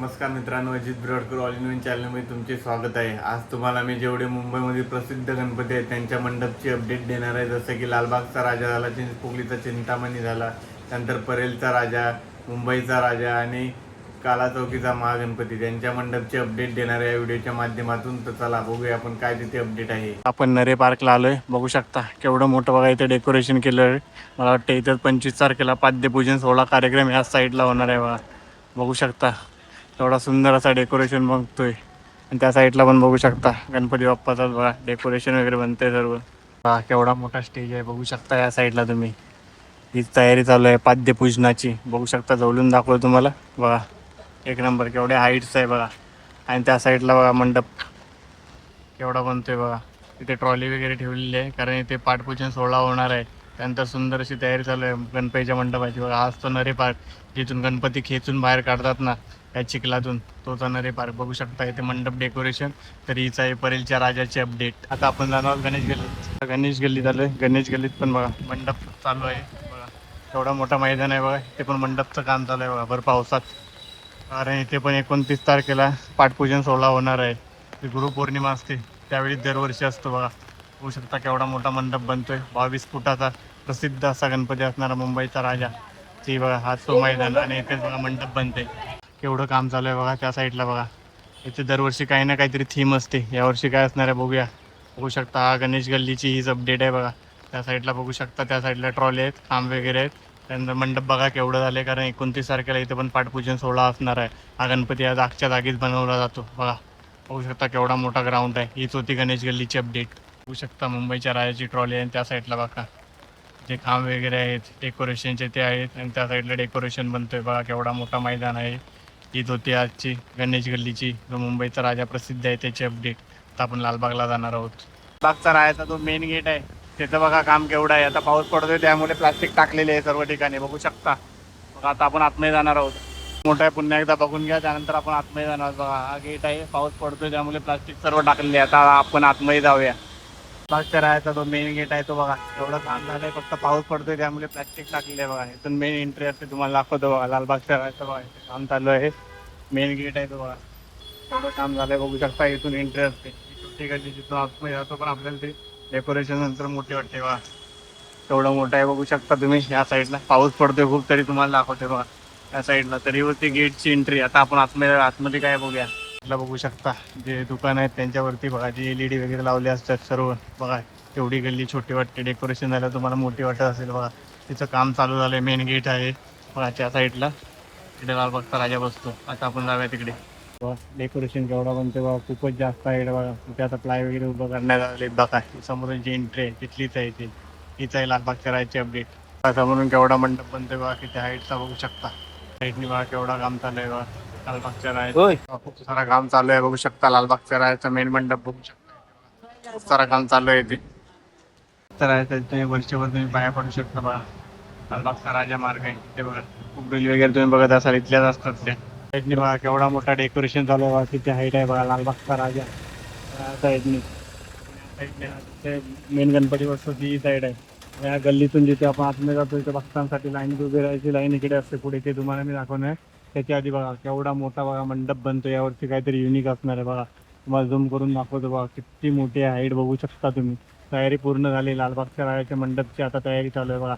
नमस्कार मित्रांनो, Ajit ब्रॉडकर all in one चॅनलमध्ये तुमचे स्वागत आहे. आज तुम्हाला मी जेवढे मुंबईमध्ये प्रसिद्ध गणपती आहेत त्यांच्या मंडपची अपडेट देणार आहे. जसं की लालबागचा राजा झाला, चिंचपोकलीचा चिंतामणी झाला, त्यानंतर परेलचा राजा, मुंबईचा राजा आणि काला चौकीचा महागणपती त्यांच्या मंडपची अपडेट देणार आहे या व्हिडिओच्या माध्यमातून. तर चला बघूया आपण काय तिथे अपडेट आहे. आपण नरे पार्कला आलोय, बघू शकता केवढं मोठं बघा इथे डेकोरेशन केलं आहे. मला वाटतं इथं 25 तारखेला पाद्यपूजन सोहळा कार्यक्रम या साईडला होणार आहे. बघू शकता एवढा सुंदर असा डेकोरेशन बघतोय. आणि त्या साईडला पण बघू शकता गणपती बाप्पाचा बघा डेकोरेशन वगैरे बनतंय सर्व. हा केवढा मोठा स्टेज आहे बघू शकता. या साईडला तुम्ही ही तयारी चालू आहे पाद्यपूजनाची. बघू शकता जवळून दाखवलं तुम्हाला बघा. एक नंबर केवढे हाईट्स आहे बघा. आणि त्या साईडला बघा मंडप केवढा बनतोय बघा. तिथे ट्रॉली वगैरे ठेवलेली आहे कारण इथे पाठपूजन सोहळा होणार आहे. त्यानंतर सुंदर अशी तयारी चालू आहे गणपतीच्या मंडपाची बघा. आज तो नरे पार्क जिथून गणपती खेचून बाहेर काढतात ना या चिखलातून, तोच नरे पार्क बघू शकता. इथे मंडप डेकोरेशन. तर हीच आहे परेलच्या राजाची अपडेट. आता आपण जाणार गणेश गल्ली. गणेश गल्ली चालू आहे. गणेश गल्लीत पण बघा मंडप चालू आहे बघा. एवढा मोठा मैदान आहे बघा. इथे पण मंडपचं काम चालू आहे बघा भर पावसात. कारण इथे पण 29 तारखेला पाठपूजन सोहळा होणार आहे. गुरुपौर्णिमा असते त्यावेळी दरवर्षी असतो बघा. होऊ शकता केवढा मोठा मंडप बनतोय. 22 फुटाचा प्रसिद्ध असा गणपती असणारा मुंबईचा राजा. ती बघा हा तो मैदान आणि इथेच बघा मंडप बनते. केवढं काम चालू आहे बघा. त्या साईडला बघा इथे दरवर्षी काही ना काहीतरी थीम असते. यावर्षी काय असणार आहे बघूया. बघू शकता हा गणेश गल्लीची हीच अपडेट आहे बघा. त्या साईडला बघू शकता. त्या साईडला ट्रॉली आहेत, खांब वगैरे आहेत. त्यानंतर मंडप बघा केवढं झाले कारण 29 तारखेला इथे पण पाठपूजन सोहळा असणार आहे. हा गणपती आज जागच्या जागीच बनवला जातो बघा. बघू शकता केवढा मोठा ग्राउंड आहे. हीच होती गणेश गल्लीची अपडेट. बघू शकता मुंबईच्या राजाची ट्रॉली आहे. त्या साईडला बघा जे खांब वगैरे आहेत डेकोरेशनचे ते आहेत. आणि त्या साईडला डेकोरेशन बनतोय बघा. केवढा मोठा मैदान आहे. हीच होती आजची गणेश गल्लीची जो मुंबईचा राजा प्रसिद्ध आहे त्याची अपडेट. आता आपण लालबागला जाणार आहोत. लालबागचा राजाचा जो मेन गेट आहे त्याचं बघा काम केवढं आहे. आता पाऊस पडतोय त्यामुळे प्लास्टिक टाकलेले आहे सर्व ठिकाणी बघू शकता. बघा आता आपण आतमध्ये जाणार आहोत. मोठा आहे पुन्हा एकदा बघून घ्या. त्यानंतर आपण आतमध्ये जाणार आहोत. बघा हा गेट आहे. पाऊस पडतोय त्यामुळे प्लास्टिक सर्व टाकलेले आहे. आता आपण आतमध्ये जाऊया. लालबागच्या राजाचा जो मेन गेट आहे तो बघा एवढं काम झालंय. फक्त पाऊस पडतोय त्यामुळे प्लास्टिक टाकलेलं आहे बघा. इथून मेन एंट्री असते तुम्हाला दाखवतो बघा. लालबागच्या राजाचं बघा काम चालू आहे. मेन गेट आहे तो बघा. एवढं काम झालंय बघू शकता. इथून एंट्री असते. छोटी गल्ली जिथून आतमध्ये जातो पण आपल्याला ते डेकोरेशन नंतर मोठी वाटते बघा. एवढं मोठं आहे बघू शकता तुम्ही. या साईडला पाऊस पडतोय खूप तरी तुम्हाला दाखवते बघा. या साईडला तरी होती गेटची एंट्री. आता आपण आतमध्ये काय बघूया. बघू शकता जे दुकान आहेत त्यांच्यावरती बघा जे LED वगैरे लावले असतात सर्व बघा. एवढी गल्ली छोटी वाटते. डेकोरेशन झालं तुम्हाला मोठी वाटत असेल बघा. तिचं काम चालू झालंय. मेन गेट आहे बघा त्या साईडला. तिथे लालबागचा राजा बसतो. आता आपण जाऊया तिकडे. डेकोरेशन केवढा बनते बघा. खूपच जास्त आहे बघा. तिथे आता प्लाय वगैरे उभं करण्यात आले बघा. समोर जी एंट्री आहे तिथलीच आहे ती. हीच आहे लालबागच्या राजाची अपडेट. समोरून केवढा मंडप बनतोय बघा. किती हाईटचा बघू शकता. साईडनी बघा केवढा काम चालू आहे बघा. लालबागच्या राजाचं खूप सारा काम चालू आहे बघू शकता. लालबागच्या राजाचा मेन मंडप बघू शकता. खूप सारा काम चालू आहे ते. तुम्ही वरच्यावर तुम्ही पाया पडू शकता बघा. लालबागचा राजा मार्ग आहे ते बघा. खूप रील वगैरे तुम्ही बघत असाल इथल्याच असतात त्या. साईडनी बघा केवढा मोठा डेकोरेशन चालू आहे बघा. किती हाईट आहे बघा लालबागचा राजा. साईडनी मेन गणपती बसतो ती साईड आहे. या गल्लीतून जिथे आपण आतमध्ये जातो तिथे भक्तांसाठी लाईन उभी राहायची. लाईन इकडे असते पुढे. ते तुम्हाला मी दाखवणार. त्याच्या आधी बघा केवढा मोठा बघा मंडप बनतो. यावरती काहीतरी युनिक असणार आहे बघा. तुम्हाला झूम करून दाखवतो बघा. किती मोठी हाईट बघू शकता तुम्ही. तयारी पूर्ण झाली. लालबागच्या राजाच्या मंडपची आता तयारी चालू आहे बघा.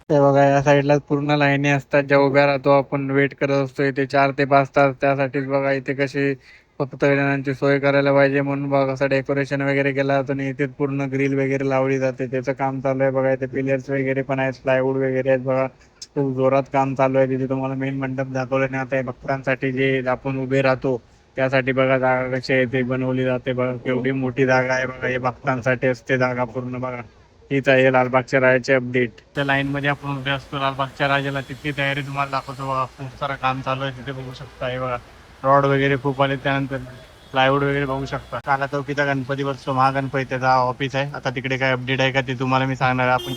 ते बघा या साईडला पूर्ण लाईनी असतात ज्या उभ्या राहतो आपण वेट करत असतो इथे 4 ते 5 तास. त्यासाठीच बघा इथे कशी फक्त जणांची सोय करायला पाहिजे म्हणून बघा कसं डेकोरेशन वगैरे केलं जातं. आणि इथे पूर्ण ग्रिल वगैरे लावली जाते. त्याचं काम चालू आहे बघा. इथे पिलर्स वगैरे पण आहेत. प्लायवूड वगैरे आहेत बघा. खूप जोरात काम चालू आहे. तिथे तुम्हाला मेन मंडप दाखवलं नाही. आता भक्तांसाठी जे आपण उभे राहतो त्यासाठी बघा जागा कशी आहे ते बनवली जाते बघा. केवढी मोठी जागा आहे बघा. हे भक्तांसाठी असते जागा पूर्ण बघा. हीच आहे लालबागच्या राजाची अपडेट. त्या लाईन मध्ये आपण उभे असतो लालबागच्या राजाला. तिथली तयारी तुम्हाला दाखवतो बघा. खूप सारं काम चालू आहे तिथे बघू शकता. हे बघा रॉड वगैरे खूप आले. त्यानंतर प्लायवूड वगैरे बघू शकता. काला चौकीचा गणपती बसतो महागणपती त्याचा ऑफिस आहे. आता तिकडे काय अपडेट आहे का ते तुम्हाला मी सांगणार. आपण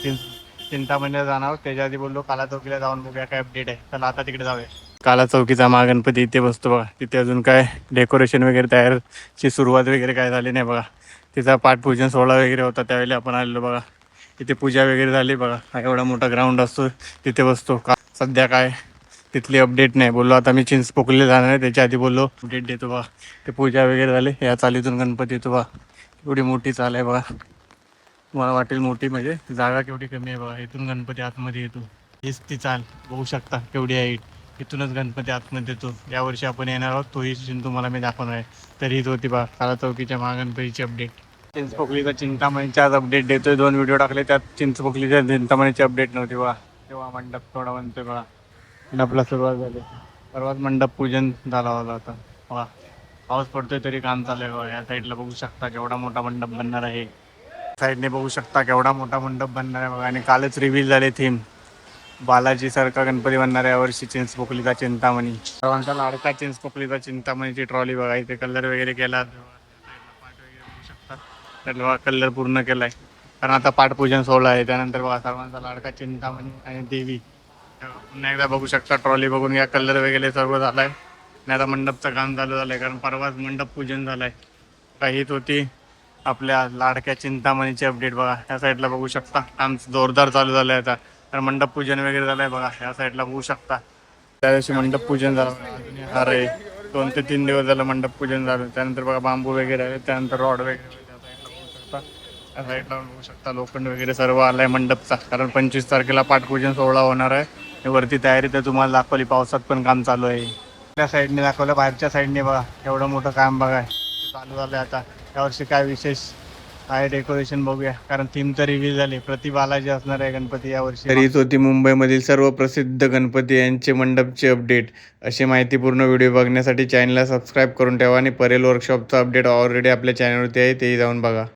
चिंतामणीला जाणार. त्याच्या आधी बोललो काला चौकीला जाऊन बघूया काय अपडेट आहे. चला आता तिकडे जाऊया. काला चौकीचा महागणपती इथे बसतो बघा. तिथे अजून काय डेकोरेशन वगैरे तयारची सुरुवात वगैरे काय झाली नाही बघा. तिचा पाठपूजन सोहळा वगैरे होता त्यावेळी आपण आलेलो बघा. इथे पूजा वगैरे झाली बघा. हा एवढा मोठा ग्राउंड असतो तिथे बसतो. सध्या काय तिथली अपडेट नाही. बोललो आता मी चिंचपोकलीला जाणार आहे, त्याच्या आधी बोललो अपडेट देतो बा. ते पूजा वगैरे झाले, या चालीतून गणपती येतो बा. एवढी मोठी चाल आहे बघा. तुम्हाला वाटेल मोठी म्हणजे जागा केवढी कमी आहे बघा. इथून गणपती आतमध्ये येतो. हीच ती चाल बघू शकता केवढी आहे. इथूनच गणपती आतमध्ये येतो. यावर्षी आपण येणार आहोत, तोही सीन तुम्हाला मी दाखवणार आहे. तर हीच होती बा काला चौकीच्या महागणपतीची अपडेट. चिंचपोकलीचा चिंतामणीचा आज अपडेट देतोय. 2 व्हिडिओ टाकले, त्यात चिंचपोकलीच्या चिंतामणीची अपडेट नव्हती बघा. तेव्हा मंडप थोडा बनतोय बघा. मंडपला सुरुवात झाली. परवाच मंडप पूजन झाला होता आता बघा. पाऊस पडतोय तरी काम चालू आहे बघा. या साईडला बघू शकता केवढा मोठा मंडप बनणार आहे. साईडने बघू शकता केवढा मोठा मंडप बनणार आहे बघा. आणि कालच रिव्हील झाले थीम. बालाजी सारखा गणपती बनणार आहे यावर्षी चिंचपोकलीचा चिंतामणी. सर्वांचा लाडका चिंचपोकलीचा चिंतामणीची ट्रॉली बघा. इथे कलर वगैरे केला. पाट वगैरे बघू शकता. तर बघा कलर पूर्ण केलाय, कारण आता पाठपूजन सोहळा आहे. त्यानंतर बघा सर्वांचा लाडका चिंतामणी आणि देवी. पुन्हा एकदा बघू शकता ट्रॉली बघून घ्या. कलर वगैरे सर्व झालाय आणि आता मंडपचं काम चालू झालंय, कारण परवाच मंडप पूजन झालंय. काहीच होती आपल्या लाडक्या चिंतामणीची अपडेट बघा. या साईडला बघू शकता काम जोरदार चालू झालंय आता. तर मंडप पूजन वगैरे झालंय बघा. या साईडला बघू शकता. त्या दिवशी मंडप पूजन झालं. अरे 2 ते 3 दिवस झालं मंडप पूजन झालं. त्यानंतर बघा बांबू वगैरे आहे, त्यानंतर रॉड वगैरे. त्या साईडला बघू शकता लोखंड वगैरे सर्व आलाय मंडपचा, कारण 25 तारखेला पाठपूजन सोहळा होणार आहे. वरती तयारी तर तुम्हाला दाखवली. पावसात पण काम चालू आहे. त्या साईडने दाखवलं, बाहेरच्या साईडने बघा एवढं मोठं काम बघा चालू झालंय आता. यावर्षी काय विशेष आहे डेकोरेशन बघूया, कारण थीम तर रिव्हील झाली. प्रति बालाजी असणार आहे गणपती यावर्षी. तरीच होती मुंबईमधील सर्व प्रसिद्ध गणपती यांचे मंडपचे अपडेट. अशी माहितीपूर्ण व्हिडिओ बघण्यासाठी चॅनलला सबस्क्राईब करून ठेवा आणि परेल वर्कशॉपचा अपडेट ऑलरेडी आपल्या चॅनलवरती आहे, तेही जाऊन बघा.